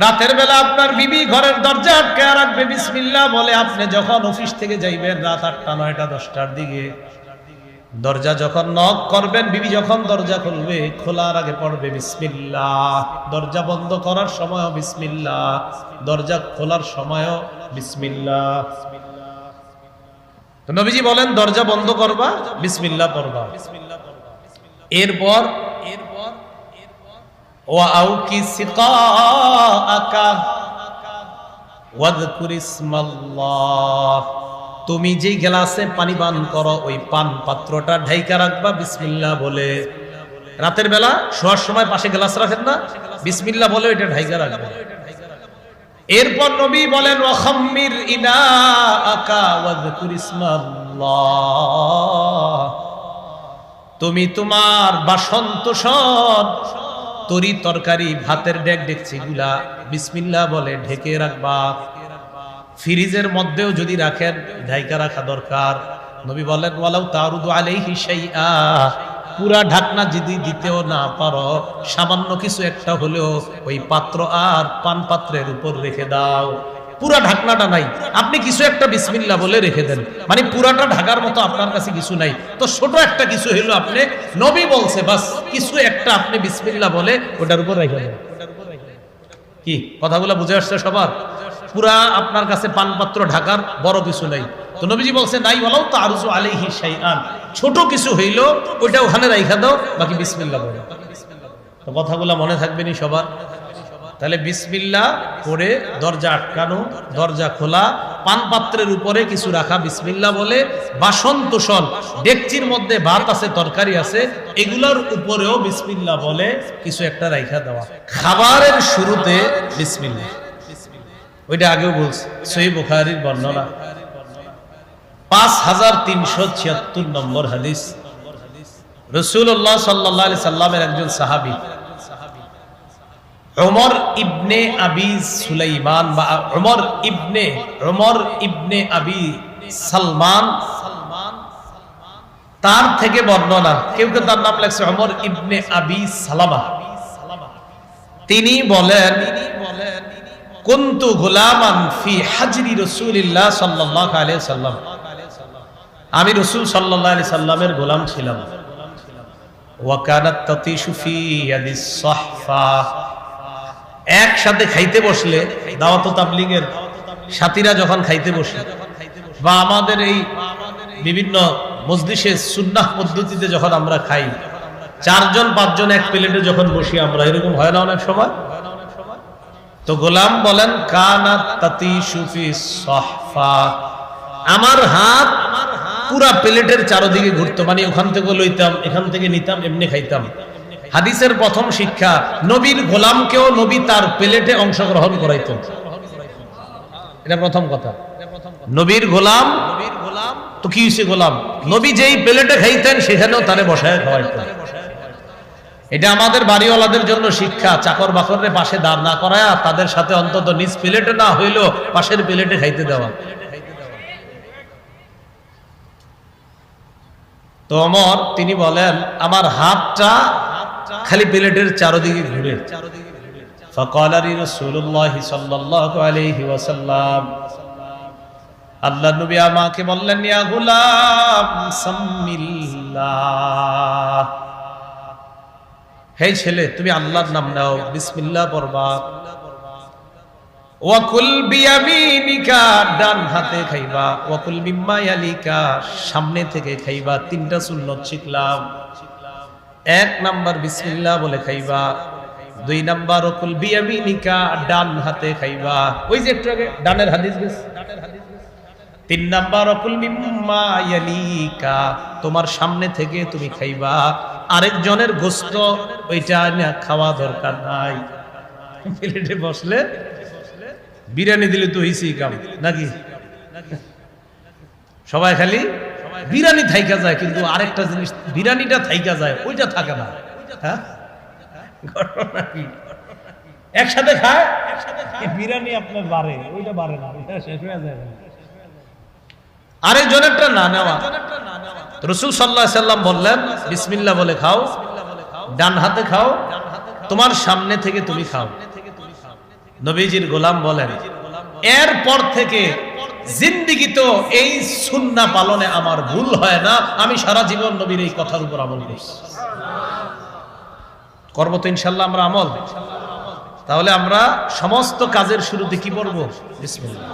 রাতের বেলা আপনার বিবি ঘরের দরজা আটকে রাখবে বিসমিল্লাহ বলে। আপনি যখন অফিস থেকে যাইবেন রাত 8টা 9টা 10টার দিকে, দরজা যখন নক করবেন, বিবি যখন দরজা খুলবে, খোলার আগে পড়বে বিসমিল্লাহ। দরজা বন্ধ করার সময়ও বিসমিল্লাহ, দরজা খোলার সময়ও বিসমিল্লাহ। তো নবীজি বলেন দরজা বন্ধ করবা, বিসমিল্লাহ পড়বা। এরপর ওয়াউকি সিকাআকা ওয়াযকুর ইসমাল্লাহ, তুমি যে গ্লাসে পানি পান করো ওই পান পাত্রটা ঢাইকা রাখবা বিসমিল্লাহ বলে। রাতের বেলা শোয়ার সময় পাশে গ্লাস রাখেন না, বিসমিল্লাহ বলে এটা ঢাইকা রাখবেন। এরপর নবী বলেন ওয়াখাম্মির ইনাআকা ওয়াযকুর ইসমাল্লাহ, তুমি তোমার বাসন তোষণ তরি তরকারি ভাতের ডেক ডেকচিগুলা বিসমিল্লাহ বলে ঢেকে রাখবা। ফ্রিজের মধ্যেও যদি রাখেন ঢাইকা রাখা দরকার। নবী বলেন ওয়ালাউ তারুদু আলাইহি শাইআ, পুরা ঢাকনা যদি দিতেও না পারো, সামান্য কিছু একটা হলেও ওই পাত্র আর পান পাত্রের উপর রেখে দাও। পুরা ঢাকনাটা নাই, আপনি কিছু একটা বিসমিল্লাহ বলে রেখে দেন, মানে পুরাটা ঢাকার মতো আপনার কাছে কিছু নাই, তো ছোট একটা কিছু হলো আপনি, নবী বলছে বাস কিছু একটা আপনি বিসমিল্লাহ বলে ওটার উপর রেখে দেন। কি কথাগুলো বুঝে আসছে সবার? পুরা আপনার কাছে পানপাত্র ঢাকার বড় কিছু নাই, তো নবীজি বলছে নাই ওয়ালাউ তারজু আলাইহি শাইআন, ছোট কিছু হইলো ওইটা ওখানে রাইখা দাও, বাকি বিসমিল্লাহ বলো। তো কথাগুলো মনে থাকবে নি সবার? তাহলে বিসমিল্লাহ পড়ে দরজা আটকানো, দরজা খোলা, পান পাত্রের উপরে কিছু রাখা বিসমিল্লাহ বলে, বাসন তোষণ ডেকচির মধ্যে ভাত আছে তরকারি আছে এগুলোর উপরেও বিসমিল্লাহ বলে কিছু একটা রাইখা দেওয়া। খাবারের শুরুতে বিসমিল্লাহ, ওইটা আগেও বলছি, সহিহ বুখারীর বর্ণনা 5376 নম্বর হাদিস। রাসূলুল্লাহ সাল্লাল্লাহু আলাইহি সাল্লামের একজন সাহাবী উমর ইবনে আবি সুলাইমান বা উমর ইবনে আবি সালমান, তার থেকে বর্ণনা, কেউ কেউ তার নাম লেখছে উমর ইবনে আবি সালামা। তিনি বলেন কুনতু গুলামান ফি হাজরি রাসূলিল্লাহ সাল্লাল্লাহু আলাইহি সাল্লাম, আমি রাসূল সাল্লাল্লাহু আলাইহি সাল্লামের গোলাম ছিলাম। ওয়া কানাত তাতিশু ফি ইয়াদিস সাহফা, একসাথে খাইতে বসলে দাওয়াত তাবলীগের সাথীরা যখন খাইতে বসে, বা আমাদের এই বিভিন্ন মজলিসে সুন্নাহ পদ্ধতিতে যখন আমরা খাই, 4 জন 5 জন এক প্লেটে যখন বসি আমরা, এরকম হয় না অনেক সময়? তো গোলাম বলেন কানাত তাতিশু ফি সাহফা, আমার হাত পুরা প্লেটের চারদিকে ঘুরতো, মানে ওখান থেকে লইতাম এখান থেকে নিতাম, এমনি খাইতাম। হাদিসের প্রথম শিক্ষা, নবীর গোলামকেও নবী তার প্লেটে অংশগ্রহণ করাইতেন, এটা প্রথম কথা। নবীর গোলাম তো কি হইছে গোলাম, নবী যেই প্লেটে খাইতেন সেখানেও তারে বসায় খাওয়াইতেন। এটা আমাদের বাড়িওয়ালাদের জন্য শিক্ষা, চাকর বাকরের পাশে দাঁড় না করায়া তাদের সাথে অন্তত নিজ প্লেটে না হইলেও পাশের প্লেটে খাইতে দেওয়া। তো ওমর তিনি বলেন আমার হাতটা খালি প্লেটের চারদিকে ঘুরে। ফাকালা রাসূলুল্লাহ সাল্লাল্লাহু আলাইহি ওয়াসাল্লাম, আল্লাহর নবী আমাকে বললেন ইয়া গোলাম সাম্মিল্লাহ, হে ছেলে তুমি আল্লাহর নাম নাও, বিসমিল্লাহ পড়বা। ওয়া কুল বিয়ামিনিকা, ডান হাতে খাইবা। ওয়া কুল মিম্মা ইয়ালিকা, সামনে থেকে খাইবা। 3টা সুন্নাত শিখলাম। 1 নাম্বার বিসমিল্লাহ বলে খাইবা, 2 নাম্বার ওয়া কুল বিয়ামিনিকা, ডান হাতে খাইবা, ওই যে একটু আগে ডানের হাদিস গেছে। 3 নাম্বার ওয়া কুল মিম্মা ইয়ালিকা, তোমার সামনে থেকে তুমি খাইবা, আরেকজনের গোশত ওইটা না খাওয়া দরকার নাই। প্লেটে বসলে বিরিয়ানি দিলে তো হইছে কাম নাকি? সবাই খালি বিরিয়ানি থাইকা যায়, কিন্তু আরেকটা জিনিস বিরিয়ানিটা থাইকা যায়, ওইটা থাকে না। হ্যাঁ, একসাথে খায় বিরিয়ানি আপনার বাড়ে, ওইটা বাড়ে না, ওইটা শেষ হয়ে যায়। আরেকজনেরটা না নেওয়া। রাসূল সাল্লাল্লাহু আলাইহি সাল্লাম বললেন বিসমিল্লাহ বলে খাও, ডান হাতে খাও, তোমার সামনে থেকে তুমি খাও। নবীজির গোলাম বলেন, এরপর থেকে জিন্দেগি তো এই সুন্নাহ পালনে আমার ভুল হয় না, আমি সারা জীবন নবীর এই কথার উপর আমল করছি। করবো তো ইনশাল্লাহ আমরা আমল। তাহলে আমরা সমস্ত কাজের শুরুতে কি বলবো? বিসমিল্লাহ।